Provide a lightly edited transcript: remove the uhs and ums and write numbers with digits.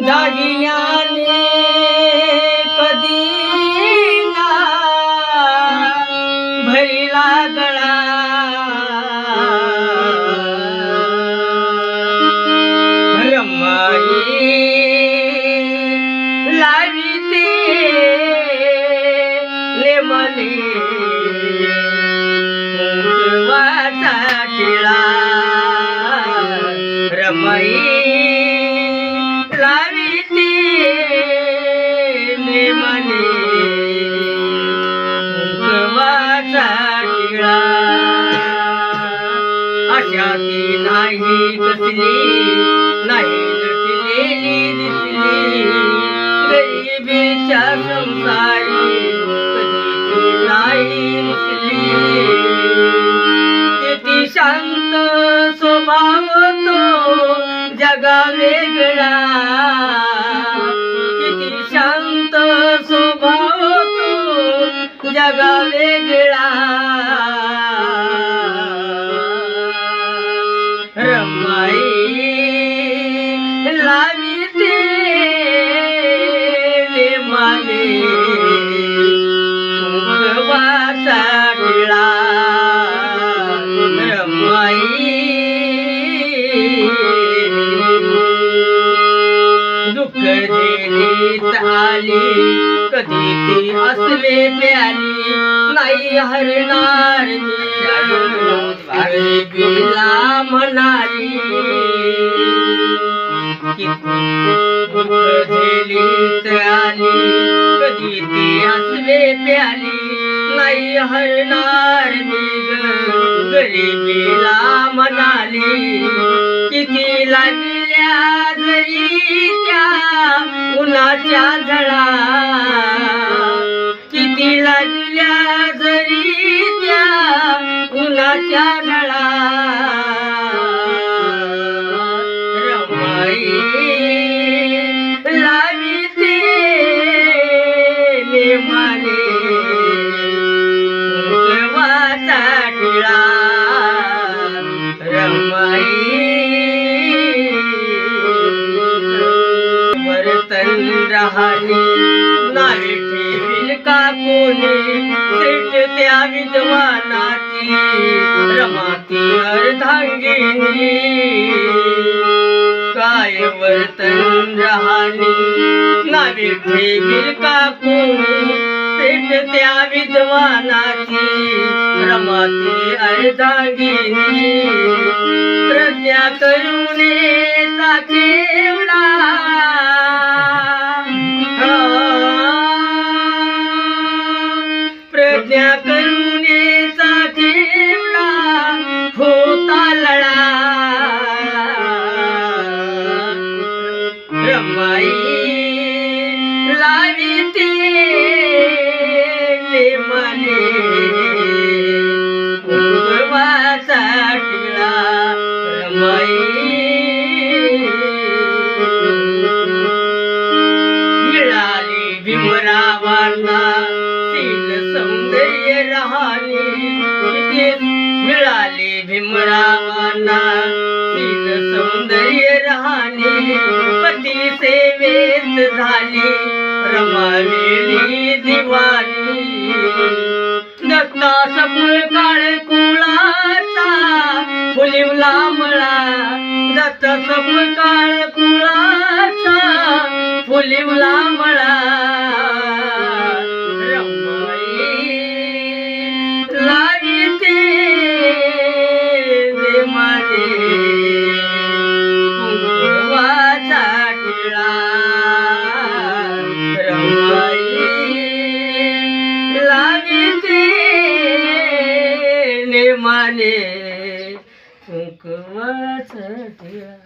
दागिन्याने कधी ना भरला गळा रमाई लाविते नेमली कुंकवाचा टिळा रमाई लाविते नेमली कुंकवाचा टिळा अशा ती नाही कसली नाही नटलेली दिसली गरिबीच्या संसारी कधी ती नाही रुसली किती शांत स्वभाव तो जगा वेगळा किती शांत स्वभाव तो जगा वेगळा रमाई लाविते नेमाने कुंकवाचा टिळा रमाई दुःख झेलीत आली कधी ती असले प्याली नाही हरणार गरिबीला म्हणाली दुःख झेलीत आली कधी ती असले प्याली नाही हरणार गरिबीला म्हणाली किती लागल्या जरी त्या उन्हाच्या झळा किती लागल्या जरी त्या उन्हाच्या झळा रमाई लाविते नेमाने कुंकवाचा टिळा रमाई वर्तन राहानी नावे ठेवील का कोणी थेट त्या विद्वानाची रमाती अर्धांगिनी काय वर्तन राहानी नावे ठेवील का कोणी थेट त्या विद्वानाची रमाती अर्धांगिनी प्रज्ञा करुणेचा केवढा प्रज्ञा करुणेचा केवढा होता लळा रमाई लाविते नेमाने कुंकवाचा टिळा रमाई मिळाली भीमरावांना शील सौंदर्य राहानी मिळाली भीमरावांना शील सौंदर्य राहानी पती सेवेत झाली रमावेली दिवाणी दत्ता सपुळ काळ कुळाचा फुलिवला मळा दत्ता सपुळ काळ कुळाचा फुलिवला मळा लाविते नेमाने कुंकवाचा टिळा रमाई लाविते नेमाने कुंकवाचा टिळा।